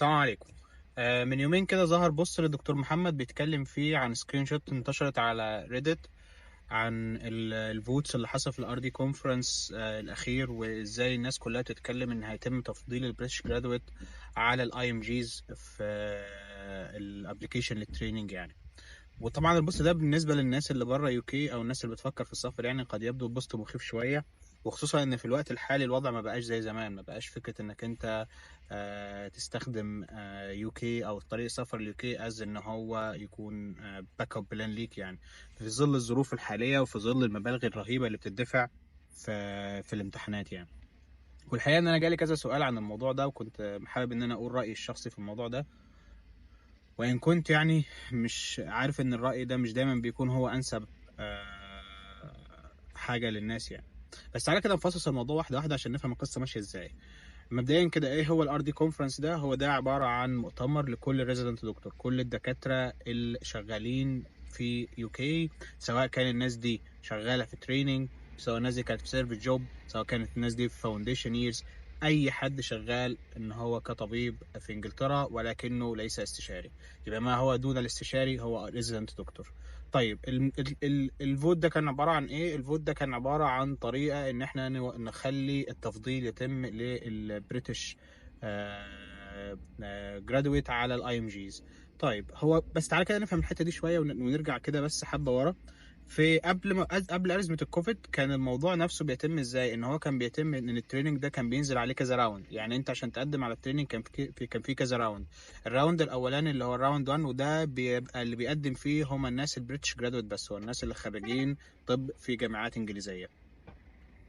السلام عليكم. من يومين كده ظهر بوست للدكتور محمد بيتكلم فيه عن سكرين شوت انتشرت على ريدت عن الفوتس اللي حصل في الار دي كونفرنس الاخير، وازاي الناس كلها بتتكلم ان هيتم تفضيل البريتش جرادويت على الاي ام جيز في الابلكيشن للتريننج يعني. وطبعا البوست ده بالنسبه للناس اللي بره يو كي او الناس اللي بتفكر في السفر يعني قد يبدو بوست مخيف شويه، وخصوصا ان في الوقت الحالي الوضع ما بقاش زي زمان. ما بقاش فكره انك انت تستخدم يو كي او طريق السفر ليو كي از ان هو يكون باك اب بلان ليك يعني، في ظل الظروف الحاليه وفي ظل المبالغ الرهيبه اللي بتدفع في الامتحانات يعني. والحقيقه ان انا جالي كذا سؤال عن الموضوع ده، وكنت حابب ان انا اقول رايي الشخصي في الموضوع ده، وان كنت يعني مش عارف ان الراي ده مش دايما بيكون هو انسب حاجه للناس يعني. بس تعالى كده نفصص الموضوع واحده واحده عشان نفهم القصه ماشيه ازاي. مبدئيا كده، ايه هو الار دي كونفرنس ده؟ هو ده عباره عن مؤتمر لكل ريزيدنت دكتور، كل الدكاتره اللي شغالين في يو كي، سواء كان الناس دي شغاله في تريننج، سواء الناس دي كانت في سيرفيس جوب، سواء كانت الناس دي في فاونديشن ييرز، اي حد شغال ان هو كطبيب في انجلترا ولكنه ليس استشاري. يبقى ما هو دون الاستشاري هو ريزيدنت دكتور. طيب الفوت ده كان عباره عن ايه؟ الفوت ده كان عباره عن طريقه ان احنا نخلي التفضيل يتم للبريتش جرادويت على الاي ام جيز. طيب هو بس تعالى كده نفهم الحته دي شويه ونرجع كده بس حبه ورا. في قبل ازمه الكوفيد كان الموضوع نفسه بيتم ازاي؟ ان هو كان بيتم ان التريننج ده كان بينزل عليه كذا راوند. يعني انت عشان تقدم على التريننج كان في كذا راوند. الراوند الاولاني اللي هو الراوند 1، وده بيبقى اللي بيقدم فيه هم الناس البريتش جرادويت بس، هو الناس اللي خريجين طب في جامعات انجليزيه.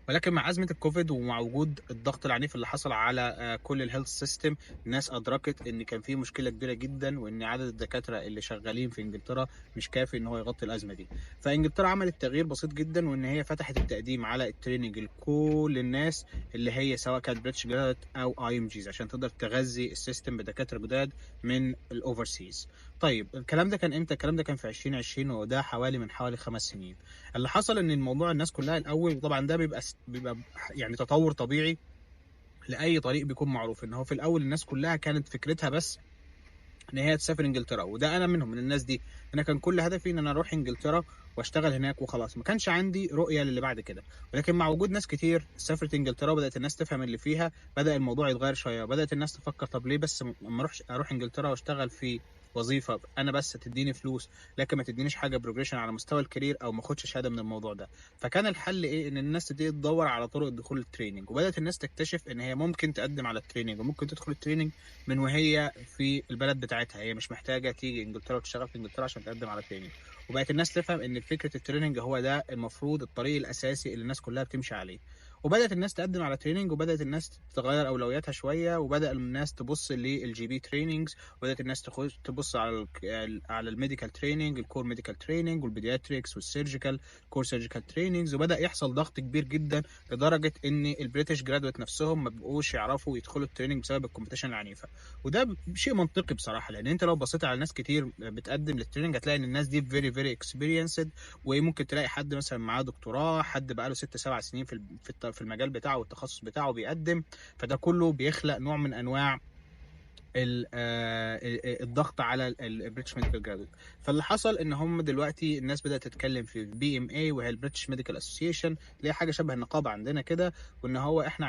ولكن مع أزمة الكوفيد ومع وجود الضغط العنيف اللي حصل على كل الهيلث سيستم، الناس أدركت إن كان في مشكلة كبيرة جدا، وإن عدد الدكاترة اللي شغالين في إنجلترا مش كافي إن هو يغطي الأزمة دي. فإنجلترا عملت تغيير بسيط جدا، وإن هي فتحت التقديم على التريننج لكل الناس اللي هي سواء كانت بريتش جراد أو أي إم جيز، عشان تقدر تغذي السيستم بدكاترة جداد من الأوفرسيز. طيب الكلام ده كان إمتى؟ الكلام ده كان في 2020، وده من حوالي 5 سنين. اللي حصل ان الموضوع الناس كلها الاول، وطبعا ده بيبقى يعني تطور طبيعي لاي طريق بيكون معروف، ان هو في الاول الناس كلها كانت فكرتها بس ان هي تسافر انجلترا، وده انا منهم من الناس دي. انا كان كل هدفي ان انا اروح انجلترا واشتغل هناك وخلاص، ما كانش عندي رؤيه للي بعد كده. ولكن مع وجود ناس كتير سافرت انجلترا وبدات الناس تفهم اللي فيها، بدا الموضوع يتغير شويه، وبدات الناس تفكر طب ليه بس اما اروح انجلترا واشتغل في وظيفه انا بس تديني فلوس، لكن ما تدينيش حاجه بروجريشن على مستوى الكارير، او ما اخدش شهاده من الموضوع ده. فكان الحل ايه؟ ان الناس تبتدي تدور على طرق دخول التريننج، وبدات الناس تكتشف ان هي ممكن تقدم على التريننج وممكن تدخل التريننج من وهي في البلد بتاعتها. هي مش محتاجه تيجي انجلترا وتشتغل في انجلترا عشان تقدم على تريننج. وبقت الناس تفهم ان فكره التريننج هو ده المفروض الطريق الاساسي اللي الناس كلها بتمشي عليه. وبدات الناس تقدم على تريننج، وبدات الناس تغير اولوياتها شويه، وبدا الناس تبص للجي بي تريننجز، وبدات الناس تبص على الميديكال تريننج، الكور ميديكال تريننج، والبيدياتريكس والسيرجيكال كور سيرجيكال تريننجز. وبدا يحصل ضغط كبير جدا لدرجه ان البريتش جرادويت نفسهم ما بقوش يعرفوا يدخلوا التريننج بسبب الكومبيتيشن العنيفه. وده شيء منطقي بصراحه، لان انت لو بصيت على ناس كتير بتقدم للتريننج هتلاقي ان الناس دي فيري اكسبيرينسد، وممكن تلاقي حد مثلا معاه دكتوراه، حد بقاله 6 7 سنين في المجال بتاعه والتخصص بتاعه بيقدم. فده كله بيخلق نوع من انواع الضغط على البريتش ميديكال جرادويت. فاللي حصل ان هم دلوقتي الناس بدات تتكلم في البي ام اي، وهي البريتش ميديكال اسوسيشن، اللي هي حاجه شبه النقابه عندنا كده. وان هو احنا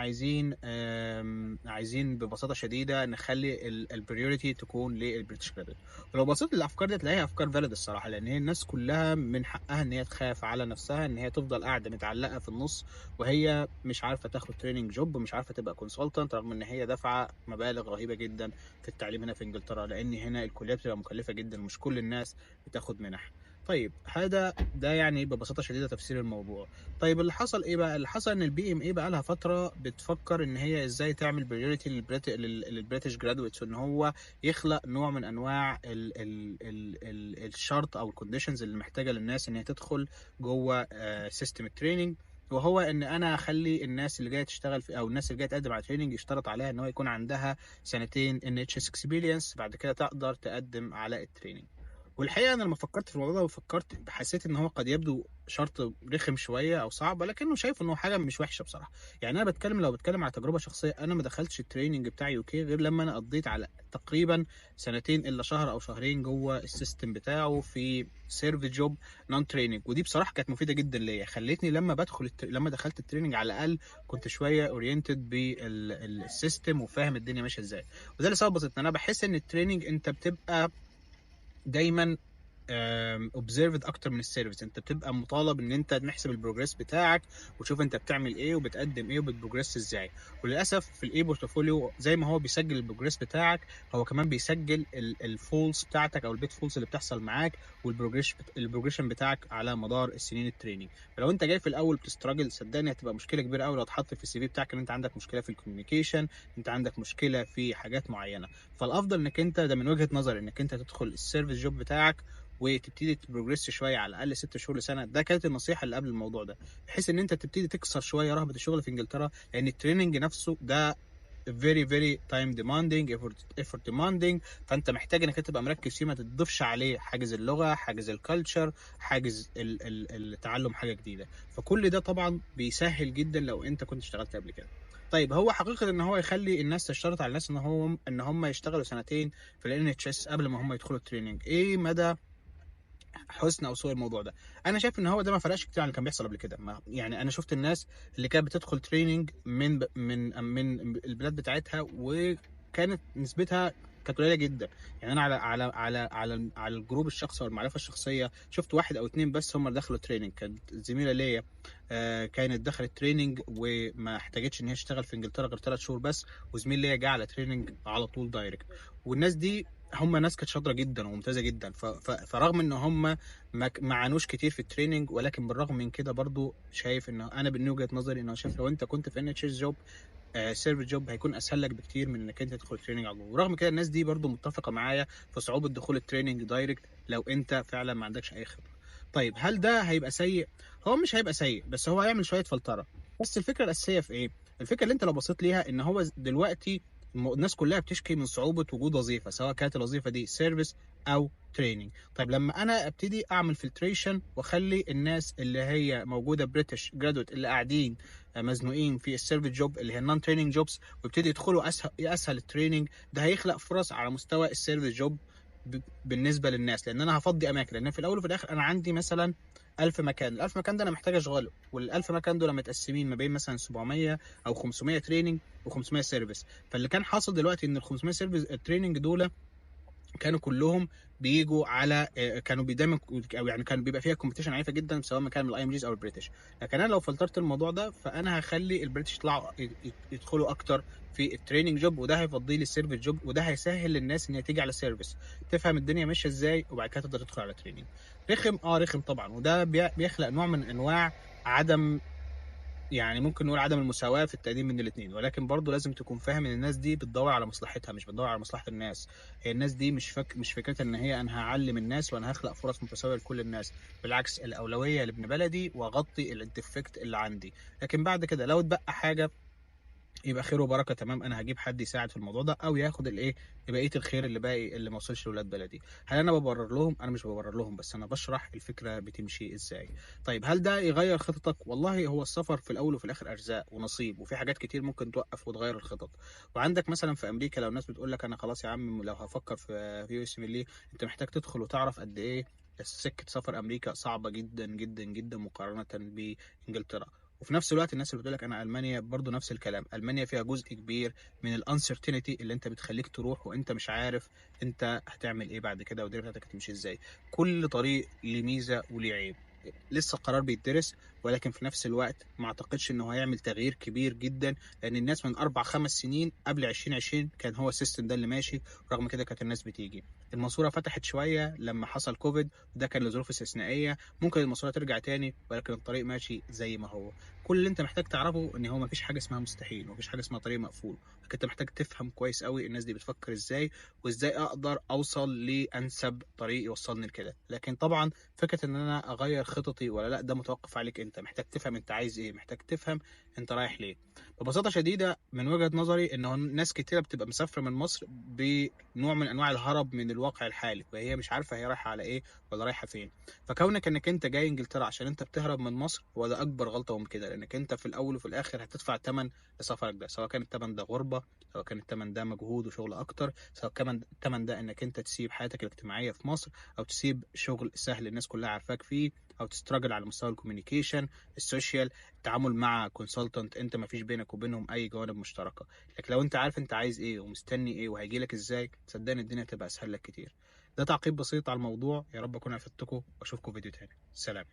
عايزين ببساطه شديده نخلي البريوريتي تكون للبريتش جرادويت. ولو بصيت للافكار دي تلاقيها افكار فاليد الصراحه، لان هي الناس كلها من حقها ان هي تخاف على نفسها، ان هي تفضل قاعده متعلقه في النص وهي مش عارفه تاخد تريننج جوب، ومش عارفه تبقى كونسلتنت، رغم ان هي دافعه مبالغ رهيبه جدا في التعليم هنا في انجلترا، لان هنا الكليات بتبقى مكلفه جدا ومش كل الناس بتاخد منح. طيب ده يعني ببساطه شديده تفسير الموضوع. طيب اللي حصل ايه بقى؟ اللي حصل ان البي ام اي بقى لها فتره بتفكر ان هي ازاي تعمل بريوريتي للبريتش جرادويتس، وان هو يخلق نوع من انواع الشرط او الكونديشنز اللي محتاجه للناس ان هي تدخل جوه سيستم التريننج. وهو ان انا اخلي الناس اللي جايه تشتغل في، او الناس اللي جايه تقدم على تريننج، يشترط عليها ان هو يكون عندها سنتين ان اتش اس اكسبيرينس، بعد كده تقدر تقدم على التريننج. والحقيقة أنا لما فكرت في الموضوع ده وفكرت حسيت إن هو قد يبدو شرط رخم شوية أو صعب، ولكنه شايف إنه حاجة مش وحشة بصراحة. يعني أنا لو بتكلم على تجربة شخصية، أنا ما دخلتش التريننج بتاع يوكي غير لما أنا قضيت على تقريبا سنتين إلا شهر أو شهرين جوه السيستم بتاعه في سيرف جوب نون تريننج، ودي بصراحة كانت مفيدة جدا ليا، خلتني لما دخلت التريننج على الأقل كنت شوية اورينتد بالسيستم وفاهم الدنيا ماشية إزاي. وده اللي سبب ان انا بحس ان التريننج انت بتبقى دايما اوبزرفد اكتر من السيرفيس. انت بتبقى مطالب ان انت نحسب البروجريس بتاعك وتشوف انت بتعمل ايه وبتقدم ايه وبتبروجريس ازاي. وللاسف في الاي بورتفوليو زي ما هو بيسجل البروجريس بتاعك، هو كمان بيسجل الفولز بتاعتك او البيت فولز اللي بتحصل معاك والبروجريشن بتاعك على مدار السنين التريننج. فلو انت جاي في الاول بتستراجل، صدقني هتبقى مشكله كبيره قوي لو اتحط في السي في بتاعك ان انت عندك مشكله في الكوميونيكيشن، انت عندك مشكله في حاجات معينه. فالافضل انك انت، ده من وجهه نظري، انك انت تدخل السيرفيس جوب بتاعك وتبتدي تبروجريس شويه على الاقل 6 شهور لسنه. ده كانت النصيحه اللي قبل الموضوع ده، بحيث ان انت تبتدي تكسر شويه رهبه الشغل في انجلترا، لان التريننج نفسه ده very very time demanding effort demanding. فانت محتاج انك تبقى مركز فيه، ما تضيفش عليه حاجز اللغه، حاجز الكالتشر، حاجز التعلم حاجه جديده. فكل ده طبعا بيسهل جدا لو انت كنت اشتغلت قبل كده. طيب هو حقيقة ان هو يخلي الناس تشترط على الناس ان هم يشتغلوا سنتين في ال NHS قبل ما هم يدخلوا التريننج، ايه مدى حسن او سوء الموضوع ده؟ انا شايف ان هو ده ما فرقش كتير عن اللي كان بيحصل قبل كده. يعني انا شفت الناس اللي كانت بتدخل تريننج من البلاد بتاعتها وكانت نسبتها كانت قليله جدا. يعني انا على الجروب الشخصي والمعرفه الشخصيه شفت واحد او اتنين بس هم اللي دخلوا تريننج. كانت زميله ليا كانت دخلت تريننج وما احتاجتش ان هي تشتغل في انجلترا غير 3 شهور بس، وزميل ليا جه على تريننج على طول دايركت. والناس دي هم ناس كانت شاطره جدا وممتازه جدا. فرغم ان هم ما عانوش كتير في التريننج، ولكن بالرغم من كده برضو شايف ان انا من وجهه نظري ان شايف لو انت كنت في NHS جوب سيرفيس جوب هيكون اسهل لك بكتير من انك انت تدخل تريننج على طول. ورغم كده الناس دي برضو متفقه معايا في صعوبه دخول التريننج دايركت لو انت فعلا ما عندكش اي خبره. طيب هل ده هيبقى سيء؟ هو مش هيبقى سيء، بس هو هيعمل شويه فلتره. بس الفكره الاساسيه في ايه؟ الفكره اللي انت لو بصيت ليها ان هو دلوقتي الناس كلها بتشكي من صعوبه وجود وظيفه، سواء كانت الوظيفه دي سيرفيس او تريننج. طيب لما انا ابتدي اعمل فلتريشن واخلي الناس اللي هي موجوده بريتش جرادويت اللي قاعدين مزنوقين في السيرفيس جوب اللي هي النون تريننج جوبز، ويبتدي يدخلوا اسهل التريننج، ده هيخلق فرص على مستوى السيرفيس جوب بالنسبه للناس. لان انا هفضي اماكن، لان في الاول وفي الاخر انا عندي مثلا 1000 مكان، ال 1000 مكان ده انا محتاج اشغله، وال 1000 مكان دول متقسمين ما بين مثلا 700 او 500 تريننج و500 سيرفيس. فاللي كان حاصل دلوقتي ان ال 500 سيرفيس التريننج دول كانوا كلهم بيجوا على كانوا دايما، او يعني كان بيبقى فيها كومبيتيشن عنيفه جدا سواء ما كان من الاي ام جيز او البريتش. لكن انا لو فلترت الموضوع ده فانا هخلي البريتش يطلعوا يدخلوا اكتر في التريننج جوب، وده هيفضي لي السيرفيس جوب، وده هيسهل للناس ان هي تيجي على سيرفيس تفهم الدنيا ماشيه ازاي وبعد كده تقدر تدخل على تريننج. رخم، رخم طبعا، وده بيخلق نوع من انواع عدم، يعني ممكن نقول عدم المساواة في التقديم من الاثنين. ولكن برضه لازم تكون فاهم ان الناس دي بتدور على مصلحتها مش بتدور على مصلحة الناس. هي الناس دي مش فكرة ان هي انا هعلم الناس وانا هخلق فرص متساوية لكل الناس. بالعكس، الأولوية لابن بلدي واغطي الديفكت اللي عندي، لكن بعد كده لو اتبقى حاجة يبقى خير وبركه تمام، انا هجيب حد يساعد في الموضوع ده او ياخد الايه بقيه الخير اللي باقي اللي ما وصلش لاولاد بلدي. هل انا ببرر لهم؟ انا مش ببرر لهم، بس انا بشرح الفكره بتمشي ازاي. طيب هل ده يغير خططك؟ والله هو السفر في الاول وفي الاخر ارزاق ونصيب، وفي حاجات كتير ممكن توقف وتغير الخطط. وعندك مثلا في امريكا لو الناس بتقول لك انا خلاص يا عم لو هفكر في يو اس ام ال، انت محتاج تدخل وتعرف قد ايه سكه سفر امريكا صعبه جدا جدا جدا مقارنه بانجلترا. وفي نفس الوقت الناس اللي بتقول لك انا المانيا برضو نفس الكلام، المانيا فيها جزء كبير من الانسرتينتي اللي انت بتخليك تروح وانت مش عارف انت هتعمل ايه بعد كده والدنيا بتاعتك هتمشي ازاي. كل طريق ليه ميزه وليه عيب، لسه القرار بيدرس، ولكن في نفس الوقت ما اعتقدش انه هيعمل تغيير كبير جدا، لان الناس من 4 5 سنين قبل 2020 كان هو السيستم ده اللي ماشي، ورغم كده كانت الناس بتيجي. الماسوره فتحت شويه لما حصل كوفيد، وده كان لظروف استثنائيه، ممكن الماسوره ترجع تاني، ولكن الطريق ماشي زي ما هو. كل اللي انت محتاج تعرفه ان هو مفيش حاجه اسمها مستحيل، ومفيش حاجه اسمها طريق مقفول، لكن انت محتاج تفهم كويس قوي الناس دي بتفكر ازاي، وازاي اقدر اوصل لانسب طريق يوصلني لكده. لكن طبعا فكره ان انا اغير خططي ولا لا ده متوقف عليك انت. انت محتاج تفهم انت عايز ايه، محتاج تفهم انت رايح ليه. ببساطه شديده من وجهه نظري ان هو ناس كتيره بتبقى مسافره من مصر بنوع من انواع الهرب من الواقع الحالي، وهي مش عارفه هي رايحه على ايه ولا رايحه فين. فكونك انك انت جاي انجلترا عشان انت بتهرب من مصر، هو ده اكبر غلطه ممكنه، لانك انت في الاول وفي الاخر هتدفع ثمن لسفرك ده، سواء كان الثمن ده غربه، سواء كان الثمن ده مجهود وشغل اكتر، سواء كمان الثمن ده انك انت تسيب حياتك الاجتماعيه في مصر، او تسيب شغل سهل الناس كلها عارفاك فيه، او تستراجل على مستوى الكوميونيكيشن السوشيال، التعامل مع كونسلتنت انت ما فيش بينك وبينهم اي جوانب مشتركه. لكن لو انت عارف انت عايز ايه ومستني ايه وهيجي لك ازاي، صدقني الدنيا هتبقى اسهل لك كتير. ده تعقيب بسيط على الموضوع، يا رب اكون افدتكم، واشوفكم فيديو تاني. سلام.